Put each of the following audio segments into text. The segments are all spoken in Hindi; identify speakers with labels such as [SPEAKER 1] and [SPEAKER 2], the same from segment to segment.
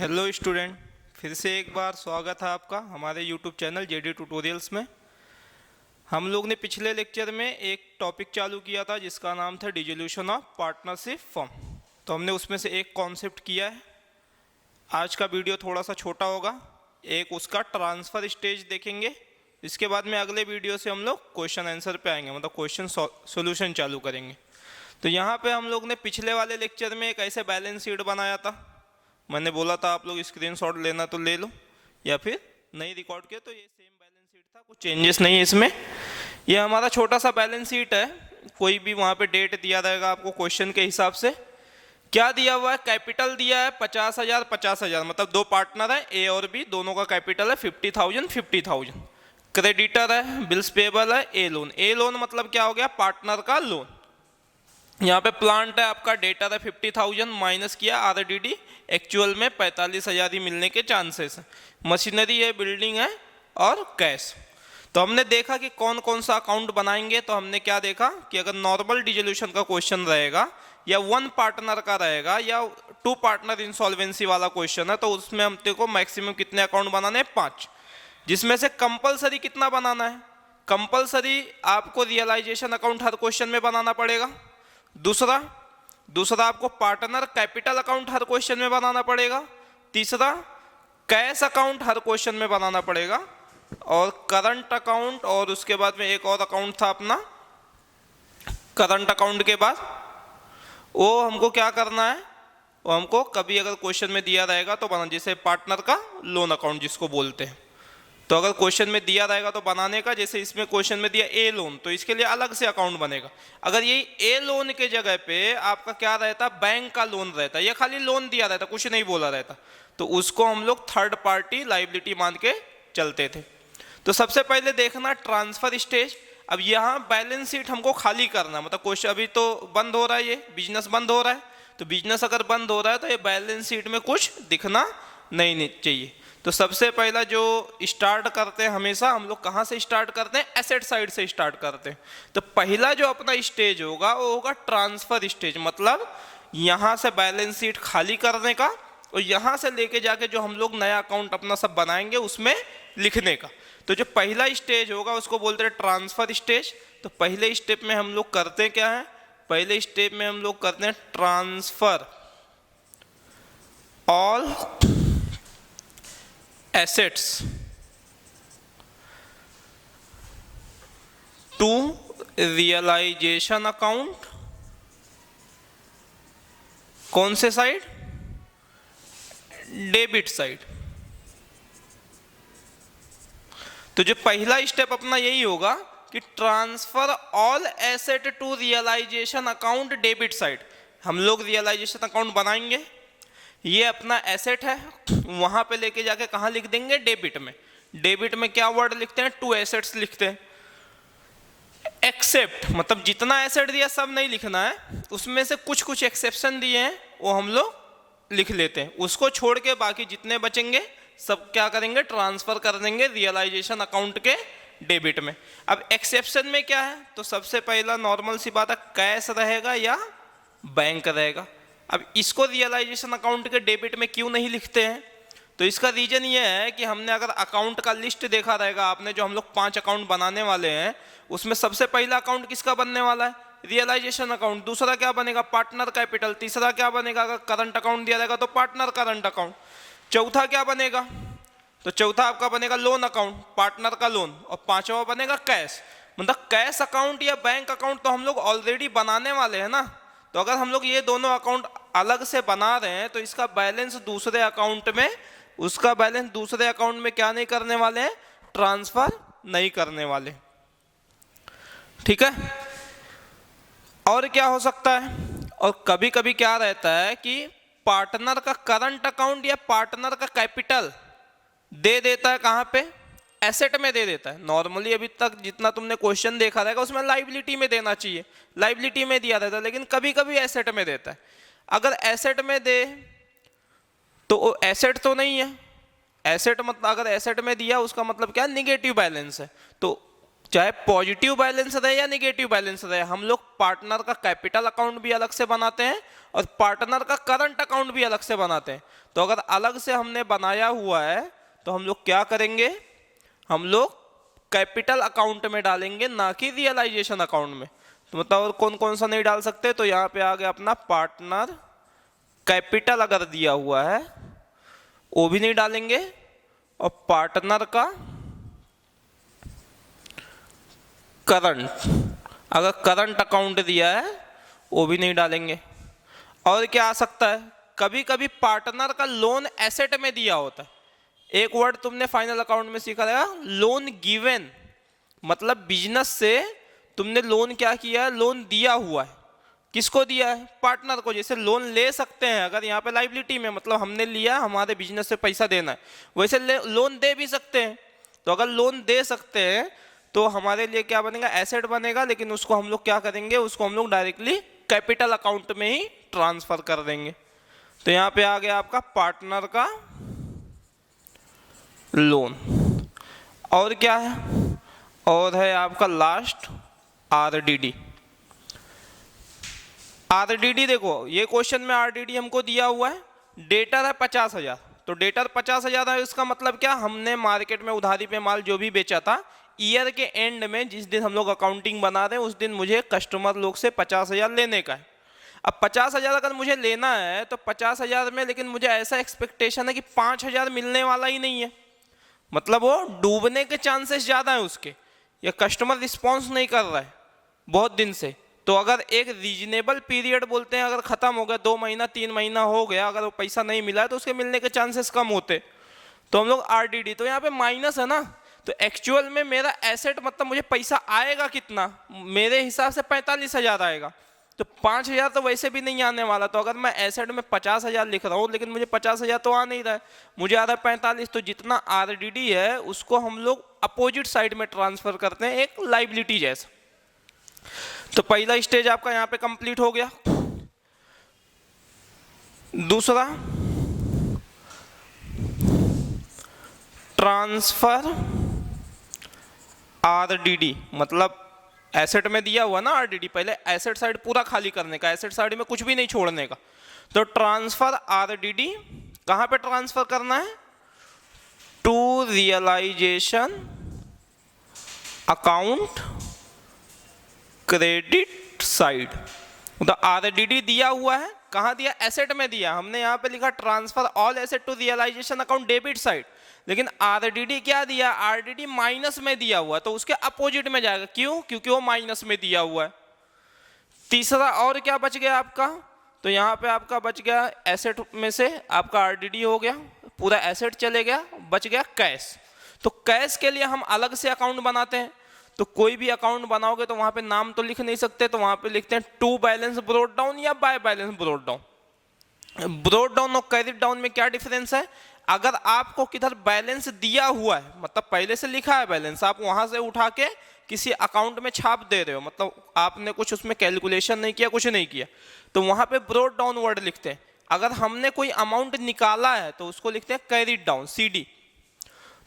[SPEAKER 1] हेलो स्टूडेंट, फिर से एक बार स्वागत है आपका हमारे यूट्यूब चैनल जेडी ट्यूटोरियल्स में। हम लोग ने पिछले लेक्चर में एक टॉपिक चालू किया था जिसका नाम था डिसोल्यूशन ऑफ पार्टनरशिप फर्म। तो हमने उसमें से एक कॉन्सेप्ट किया है। आज का वीडियो थोड़ा सा छोटा होगा, एक उसका ट्रांसफ़र स्टेज देखेंगे। इसके बाद में अगले वीडियो से हम लोग क्वेश्चन आंसर पे आएंगे, मतलब क्वेश्चन सोल्यूशन चालू करेंगे। तो यहाँ पे हम लोग ने पिछले वाले लेक्चर में एक ऐसे बैलेंस शीट बनाया था। मैंने बोला था आप लोग स्क्रीनशॉट लेना तो ले लो, या फिर नहीं रिकॉर्ड किया तो ये सेम बैलेंस शीट था, कुछ चेंजेस नहीं है इसमें। ये हमारा छोटा सा बैलेंस शीट है, कोई भी वहाँ पे डेट दिया रहेगा आपको क्वेश्चन के हिसाब से। क्या दिया हुआ है? कैपिटल दिया है 50,000 50,000, मतलब दो पार्टनर है ए और बी, दोनों का कैपिटल है 50,000 50,000। क्रेडिटर है, बिल्स पेबल है, ए लोन। ए लोन मतलब क्या हो गया? पार्टनर का लोन। यहाँ पे प्लांट है आपका, डेटा है 50,000, माइनस किया आरडीडी, एक्चुअल में 45,000 ही मिलने के चांसेस है। मशीनरी है, बिल्डिंग है और कैश। तो हमने देखा कि कौन कौन सा अकाउंट बनाएंगे। तो हमने क्या देखा कि अगर नॉर्मल डिसोल्यूशन का क्वेश्चन रहेगा, या वन पार्टनर का रहेगा, या टू पार्टनर इंसॉल्वेंसी वाला क्वेश्चन है, तो उसमें हमने को मैक्सिमम कितने अकाउंट बनाने हैं? 5। जिसमें से कंपलसरी कितना बनाना है? कंपलसरी आपको रियलाइजेशन अकाउंट हर क्वेश्चन में बनाना पड़ेगा। दूसरा आपको पार्टनर कैपिटल अकाउंट हर क्वेश्चन में बनाना पड़ेगा। तीसरा कैश अकाउंट हर क्वेश्चन में बनाना पड़ेगा। और करंट अकाउंट, और उसके बाद में एक और अकाउंट था अपना करंट अकाउंट के बाद, वो हमको क्या करना है? वो हमको कभी अगर क्वेश्चन में दिया रहेगा तो बना, जैसे पार्टनर का लोन अकाउंट जिसको बोलते हैं। तो अगर क्वेश्चन में दिया रहेगा तो बनाने का, जैसे इसमें क्वेश्चन में दिया ए लोन, तो इसके लिए अलग से अकाउंट बनेगा। अगर ये ए लोन के जगह पे आपका क्या रहता? बैंक का लोन रहता, या खाली लोन दिया रहता, कुछ नहीं बोला रहता, तो उसको हम लोग थर्ड पार्टी लायबिलिटी मान के चलते थे। तो सबसे पहले देखना ट्रांसफर स्टेज। अब यहाँ बैलेंस शीट हमको खाली करना, मतलब क्वेश्चन अभी तो बंद हो रहा है, ये बिजनेस बंद हो रहा है। तो बिजनेस अगर बंद हो रहा है तो ये बैलेंस शीट में कुछ दिखना नहीं चाहिए। तो सबसे पहला जो स्टार्ट करते हैं, हमेशा हम लोग कहाँ से स्टार्ट करते हैं? एसेट साइड से स्टार्ट करते हैं। तो पहला जो अपना स्टेज होगा वो होगा ट्रांसफर स्टेज, मतलब यहाँ से बैलेंस शीट खाली करने का, और यहाँ से लेके जाके जो हम लोग नया अकाउंट अपना सब बनाएंगे उसमें लिखने का। तो जो पहला स्टेज होगा उसको बोलते हैं ट्रांसफर स्टेज। तो पहले स्टेप में हम लोग करते क्या है? पहले स्टेप में हम लोग करते हैं transfer all assets to realization account। कौन से साइड? Debit side. तो जो पहला स्टेप अपना यही होगा कि transfer all asset to realisation account debit side. हम लोग रियलाइजेशन अकाउंट बनाएंगे, ये अपना एसेट है, वहां पे लेके जाके कहाँ लिख देंगे? डेबिट में। डेबिट में क्या वर्ड लिखते हैं? टू एसेट्स लिखते हैं। एक्सेप्ट, मतलब जितना एसेट दिया सब नहीं लिखना है, उसमें से कुछ कुछ एक्सेप्शन दिए हैं वो हम लोग लिख लेते हैं। उसको छोड़ के बाकी जितने बचेंगे सब क्या करेंगे? ट्रांसफर कर देंगे रियलाइजेशन अकाउंट के डेबिट में। अब एक्सेप्शन में क्या है? तो सबसे पहला नॉर्मल सी बात है, कैश रहेगा या बैंक रहेगा। अब इसको रियलाइजेशन अकाउंट के डेबिट में क्यों नहीं लिखते हैं? तो इसका रीजन ये है कि हमने अगर अकाउंट का लिस्ट देखा रहेगा आपने, जो हम लोग 5 अकाउंट बनाने वाले हैं, उसमें सबसे पहला अकाउंट किसका बनने वाला है? Realisation account. दूसरा क्या बनेगा? Partner capital. तीसरा क्या बनेगा? अगर करंट अकाउंट दिया रहेगा तो पार्टनर करंट अकाउंट। चौथा क्या बनेगा? तो चौथा आपका बनेगा लोन अकाउंट, पार्टनर का लोन। और पांचवा बनेगा कैश। मतलब कैश अकाउंट या बैंक अकाउंट तो हम लोग ऑलरेडी बनाने वाले हैं ना। तो अगर हम लोग ये दोनों अकाउंट अलग से बना रहे हैं तो इसका बैलेंस दूसरे अकाउंट में, उसका बैलेंस दूसरे अकाउंट में क्या नहीं करने वाले हैं? ट्रांसफर नहीं करने वाले। ठीक है। और क्या हो सकता है? और कभी कभी क्या रहता है कि पार्टनर का करंट अकाउंट या पार्टनर का कैपिटल दे देता है, कहाँ पे? एसेट में दे देता है। नॉर्मली अभी तक जितना तुमने क्वेश्चन देखा रहेगा उसमें लायबिलिटी में देना चाहिए, लायबिलिटी में दिया रहता है, लेकिन कभी कभी एसेट में देता है। अगर एसेट में दे तो वो एसेट तो नहीं है। एसेट मतलब अगर एसेट में दिया उसका मतलब क्या? निगेटिव बैलेंस है। तो चाहे पॉजिटिव बैलेंस रहे या निगेटिव बैलेंस रहे, हम लोग पार्टनर का कैपिटल अकाउंट भी अलग से बनाते हैं और पार्टनर का करंट अकाउंट भी अलग से बनाते हैं। तो अगर अलग से हमने बनाया हुआ है तो हम लोग क्या करेंगे, हम लोग कैपिटल अकाउंट में डालेंगे, ना कि रियलाइजेशन अकाउंट में। तो मतलब और कौन कौन सा नहीं डाल सकते, तो यहाँ पे आ गया अपना पार्टनर कैपिटल अगर दिया हुआ है वो भी नहीं डालेंगे, और पार्टनर का करंट, अगर करंट अकाउंट दिया है वो भी नहीं डालेंगे। और क्या आ सकता है, कभी कभी पार्टनर का लोन एसेट में दिया होता है। एक वर्ड तुमने फाइनल अकाउंट में सीखा था, लोन गिवन, मतलब बिजनेस से तुमने लोन क्या किया है, लोन दिया हुआ है। किसको दिया है, पार्टनर को। जैसे लोन ले सकते हैं अगर यहाँ पे लाइबिलिटी में, मतलब हमने लिया, हमारे बिजनेस से पैसा देना है, वैसे लोन दे भी सकते हैं। तो अगर लोन दे सकते हैं तो हमारे लिए क्या बनेगा, एसेट बनेगा, लेकिन उसको हम लोग क्या करेंगे, उसको हम लोग डायरेक्टली कैपिटल अकाउंट में ही ट्रांसफर कर देंगे। तो यहाँ पे आ गया आपका पार्टनर का लोन। और क्या है, और है आपका लास्ट आरडीडी। आरडीडी देखो, ये क्वेश्चन में आरडीडी हमको दिया हुआ है, डेटर है 50,000। तो डेटर 50,000 है, इसका मतलब क्या, हमने मार्केट में उधारी पे माल जो भी बेचा था, ईयर के एंड में जिस दिन हम लोग अकाउंटिंग बना रहे हैं उस दिन मुझे कस्टमर लोग से 50,000 लेने का है। अब 50,000 अगर मुझे लेना है तो 50,000 में, लेकिन मुझे ऐसा एक्सपेक्टेशन है कि 5,000 मिलने वाला ही नहीं है, मतलब वो डूबने के चांसेस ज़्यादा है उसके, या कस्टमर रिस्पॉन्स नहीं कर रहा है बहुत दिन से। तो अगर एक रीजनेबल पीरियड बोलते हैं, अगर ख़त्म हो गया, 2 महीना 3 महीना हो गया, अगर वो पैसा नहीं मिला है तो उसके मिलने के चांसेस कम होते। तो हम लोग आरडीडी, तो यहाँ पे माइनस है ना, तो एक्चुअल में मेरा एसेट मतलब मुझे पैसा आएगा कितना, मेरे हिसाब से 45,000 आएगा। तो 5,000 तो वैसे भी नहीं आने वाला। तो अगर मैं एसेट में 50,000 लिख रहा हूँ लेकिन मुझे 50,000 तो आ नहीं रहा है, मुझे आ रहा है 45। तो जितना आरडीडी है उसको हम लोग अपोजिट साइड में ट्रांसफर करते हैं, एक लाइबिलिटी जैसा। तो पहला स्टेज आपका यहाँ पे कंप्लीट हो गया। दूसरा, ट्रांसफर आरडीडी, मतलब एसेट में दिया हुआ ना आरडीडी, पहले एसेट साइड पूरा खाली करने का, एसेट साइड में कुछ भी नहीं छोड़ने का। तो ट्रांसफर आरडीडी कहां पे ट्रांसफर करना है, to realisation account credit side. तो आरडीडी दिया हुआ है, कहां दिया, एसेट में दिया, हमने यहां पे लिखा transfer all asset to realisation account debit side, लेकिन आरडीडी क्या दिया, आरडीडी माइनस में दिया हुआ, तो उसके अपोजिट में जाएगा। क्यों, क्योंकि वो माइनस में दिया हुआ है। तीसरा, और क्या बच गया आपका, तो यहाँ पे आपका बच गया एसेट में से आपका आरडीडी हो गया, पूरा एसेट चले गया, बच गया कैश। तो कैश के लिए हम अलग से अकाउंट बनाते हैं। तो कोई भी अकाउंट बनाओगे तो वहां पे नाम तो लिख नहीं सकते, तो वहां पे लिखते हैं टू बैलेंस ब्रोट डाउन या bye balance brought down. Brought down और क्रेडिट डाउन में क्या डिफरेंस है, अगर आपको किधर बैलेंस दिया हुआ है, मतलब पहले से लिखा है बैलेंस, आप वहां से उठा के किसी अकाउंट में छाप दे रहे हो, मतलब आपने कुछ उसमें कैलकुलेशन नहीं किया, कुछ नहीं किया, तो वहां पे ब्रोट डाउन वर्ड लिखते हैं। अगर हमने कोई अमाउंट निकाला है तो उसको लिखते हैं कैरिड डाउन, सीडी।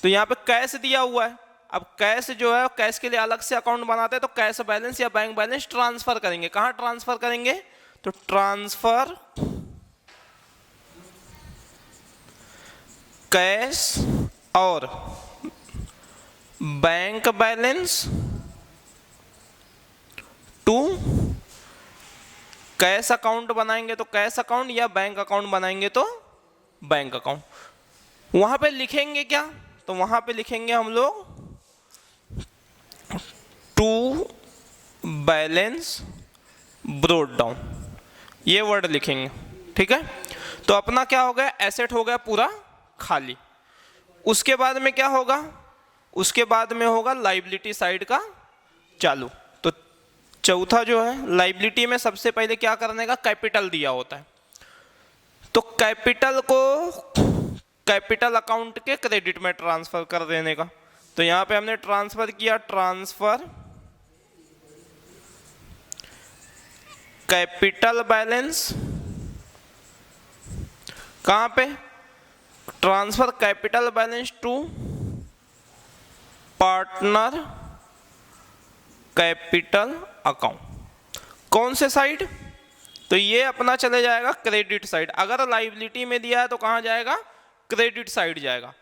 [SPEAKER 1] तो यहाँ पे कैश दिया हुआ है, अब कैश जो है, कैश के लिए अलग से अकाउंट बनाते हैं, तो कैश बैलेंस या बैंक बैलेंस ट्रांसफर करेंगे। कहाँ ट्रांसफर करेंगे, तो ट्रांसफर कैश और bank balance to cash account बनाएंगे तो कैश अकाउंट, या बैंक अकाउंट बनाएंगे तो बैंक अकाउंट। वहां पे लिखेंगे क्या, तो वहां पे लिखेंगे हम लोग टू बैलेंस ब्रोट डाउन, ये वर्ड लिखेंगे, ठीक है। तो अपना क्या हो गया, एसेट हो गया पूरा खाली। उसके बाद में क्या होगा, उसके बाद में होगा लाइबिलिटी साइड का चालू। तो चौथा जो है, लाइबिलिटी में सबसे पहले क्या करने का, कैपिटल दिया होता है, तो कैपिटल को कैपिटल अकाउंट के क्रेडिट में ट्रांसफर कर देने का। तो यहां पे हमने ट्रांसफर किया, ट्रांसफर कैपिटल बैलेंस, कहां पे, transfer capital balance to partner capital account. कौन से साइड? तो ये अपना चले जाएगा क्रेडिट साइड। अगर लाइबिलिटी में दिया है तो कहाँ जाएगा? क्रेडिट साइड जाएगा।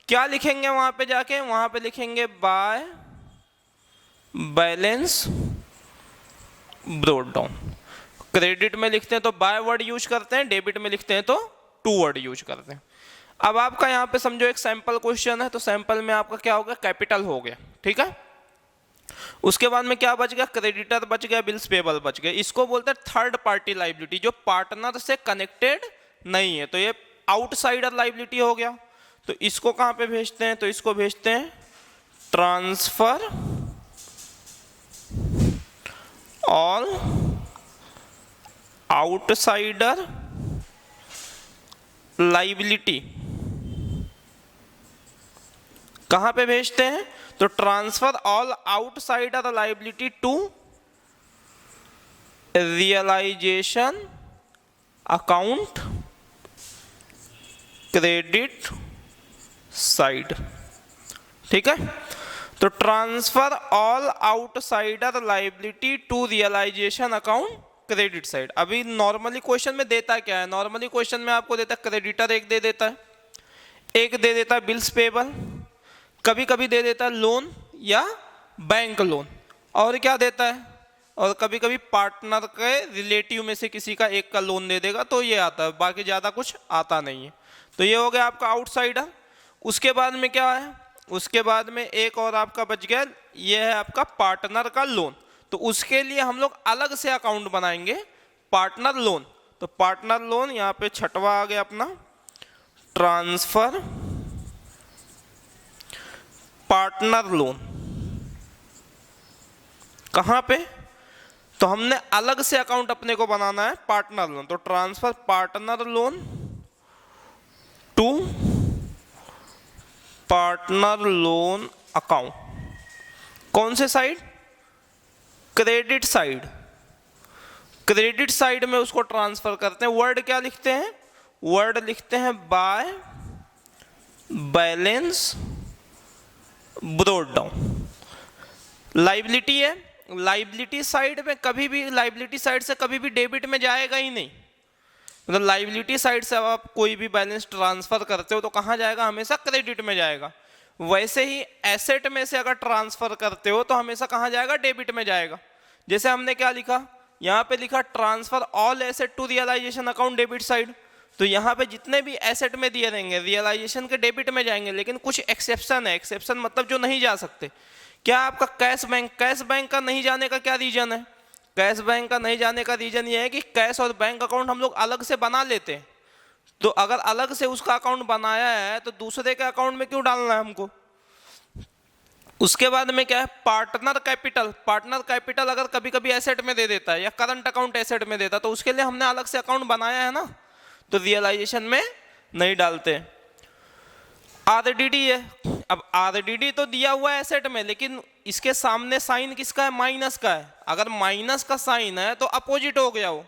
[SPEAKER 1] क्या लिखेंगे वहां पे जाके? वहां पे लिखेंगे by balance brought down. Credit में लिखते हैं तो बाय वर्ड यूज करते हैं, डेबिट में लिखते हैं तो टू वर्ड यूज करते हैं। अब आपका यहाँ पे समझो एक सैंपल क्वेश्चन है, तो सैंपल में आपका क्या हो गया? कैपिटल हो गया, ठीक है। उसके बाद में क्या बच गया? क्रेडिटर बच गया, बिल्स पेबल बच गए। इसको बोलते हैं थर्ड पार्टी लाइबिलिटी, जो पार्टनर से कनेक्टेड नहीं है। तो ये आउटसाइडर लाइबिलिटी हो गया। तो इसको कहाँ पे भेजते हैं? तो इसको भेजते हैं ट्रांसफर ऑल आउटसाइडर लाइबिलिटी। कहां पे भेजते हैं? तो transfer all outsider liability to realisation account credit side, ठीक है। तो transfer all outsider liability to realisation account credit side. अभी नॉर्मली क्वेश्चन में देता क्या है? नॉर्मली क्वेश्चन में आपको देता है क्रेडिटर एक दे देता है, एक दे देता है बिल्स पेबल, कभी कभी दे देता है लोन या बैंक लोन, और क्या देता है? और कभी कभी पार्टनर के रिलेटिव में से किसी का एक का लोन दे देगा, तो ये आता है, बाकी ज़्यादा कुछ आता नहीं है। तो ये हो गया आपका आउटसाइडर। उसके बाद में क्या है? उसके बाद में एक और आपका बच गया, ये है आपका पार्टनर का लोन। तो उसके लिए हम लोग अलग से अकाउंट बनाएंगे, पार्टनर लोन। तो पार्टनर लोन यहाँ पे छठवा आ गया अपना, ट्रांसफर पार्टनर लोन। कहाँ पे? तो हमने अलग से अकाउंट अपने को बनाना है पार्टनर लोन। तो transfer partner loan to partner loan account. कौन से side? Credit side. Credit side में उसको ट्रांसफर करते हैं। वर्ड क्या लिखते हैं? वर्ड लिखते हैं bye balance brought down. Liability है, लाइबिलिटी साइड में कभी भी, लाइबिलिटी साइड से कभी भी डेबिट में जाएगा ही नहीं। मतलब लाइबिलिटी साइड से आप कोई भी बैलेंस ट्रांसफर करते हो तो कहाँ जाएगा? हमेशा क्रेडिट में जाएगा। वैसे ही एसेट में से अगर ट्रांसफर करते हो तो हमेशा कहाँ जाएगा? डेबिट में जाएगा। जैसे हमने क्या लिखा? यहाँ पे लिखा transfer all asset to realisation account debit side. तो यहाँ पे जितने भी एसेट में दिए रहेंगे रियलाइजेशन के डेबिट में जाएंगे, लेकिन कुछ एक्सेप्शन है। एक्सेप्शन मतलब जो नहीं जा सकते। क्या? आपका कैश बैंक। कैश बैंक का नहीं जाने का क्या रीजन है? कैश बैंक का नहीं जाने का रीजन ये है कि कैश और बैंक अकाउंट हम लोग अलग से बना लेते हैं। तो अगर अलग से उसका अकाउंट बनाया है तो दूसरे के अकाउंट में क्यों डालना है हमको? उसके बाद में क्या है? Partner capital. पार्टनर कैपिटल अगर कभी कभी एसेट में दे देता है या करंट अकाउंट एसेट में देता है, तो उसके लिए हमने अलग से अकाउंट बनाया है ना, तो रियलाइजेशन में नहीं डालते। आरडीडी है। अब आरडीडी तो दिया हुआ है एसेट में, लेकिन इसके सामने साइन किसका है? माइनस का है। अगर माइनस का साइन है तो अपोजिट हो गया वो।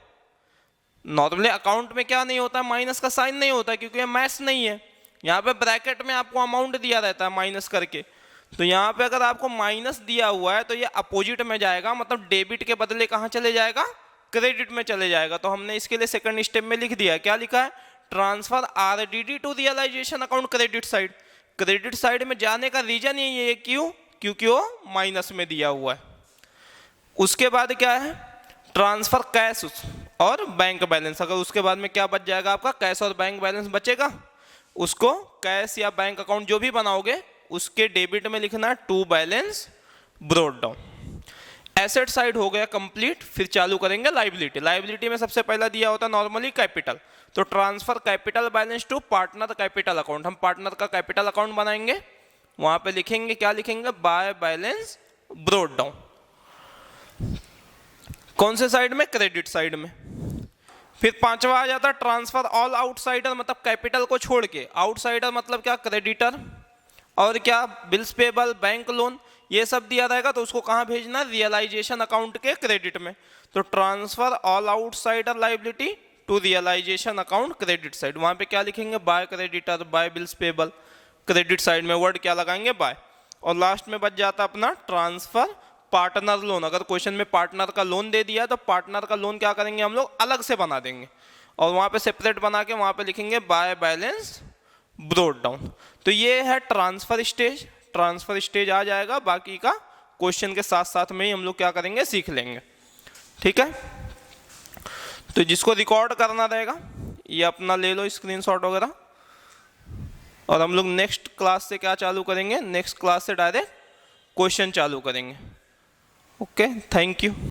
[SPEAKER 1] नॉर्मली अकाउंट में क्या नहीं होता है? माइनस का साइन नहीं होता, क्योंकि ये मैथ्स नहीं है। यहाँ पे ब्रैकेट में आपको अमाउंट दिया रहता है माइनस करके। तो यहाँ पे अगर आपको माइनस दिया हुआ है तो ये अपोजिट में जाएगा, मतलब डेबिट के बदले कहाँ चले जाएगा? क्रेडिट में चले जाएगा। तो हमने इसके लिए सेकंड स्टेप में लिख दिया। क्या लिखा है? Transfer RDD to realisation account credit side. Credit side में जाने का रीजन यही है, क्यों? क्योंकि वो माइनस में दिया हुआ है। उसके बाद क्या है? ट्रांसफर कैश और बैंक बैलेंस। अगर उसके बाद में क्या बच जाएगा आपका? कैश और बैंक बैलेंस बचेगा, उसको कैश या बैंक अकाउंट जो भी बनाओगे उसके डेबिट में लिखना है to balance brought down. Asset side हो गया कंप्लीट। फिर चालू करेंगे लाइबिलिटी। लाइबिलिटी में सबसे पहला दिया होता है नॉर्मली कैपिटल। तो transfer capital balance to partner capital account. हम पार्टनर का कैपिटल अकाउंट बनाएंगे, वहां पे लिखेंगे, क्या लिखेंगे? By balance brought down. कौन से साइड में? क्रेडिट साइड में। फिर पांचवा आ जाता है ट्रांसफर ऑल आउटसाइडर, मतलब कैपिटल को छोड़ के। आउटसाइडर मतलब क्या? क्रेडिटर और क्या? बिल्स पेबल, बैंक लोन, ये सब दिया रहेगा। तो उसको कहाँ भेजना? रियलाइजेशन अकाउंट के क्रेडिट में। तो transfer all outsider liability to realisation account credit side. वहां पे क्या लिखेंगे? By creditor, by bills payable. Credit side में वर्ड क्या लगाएंगे? बाय। और लास्ट में बच जाता अपना ट्रांसफर पार्टनर लोन, अगर क्वेश्चन में पार्टनर का लोन दे दिया तो पार्टनर का लोन क्या करेंगे हम लोग अलग से बना देंगे और वहाँ पे सेपरेट बना के वहाँ पे लिखेंगे बाय बैलेंस ब्रोट डाउन। तो ये है ट्रांसफर स्टेज, ट्रांसफर स्टेज आ जाएगा, बाकी का क्वेश्चन के साथ साथ में ही हम लोग क्या करेंगे सीख लेंगे। ठीक है, तो जिसको रिकॉर्ड करना रहेगा ये अपना ले लो स्क्रीनशॉट वगैरह, और हम लोग नेक्स्ट क्लास से क्या चालू करेंगे, नेक्स्ट क्लास से डायरेक्ट क्वेश्चन चालू करेंगे। Okay, thank you.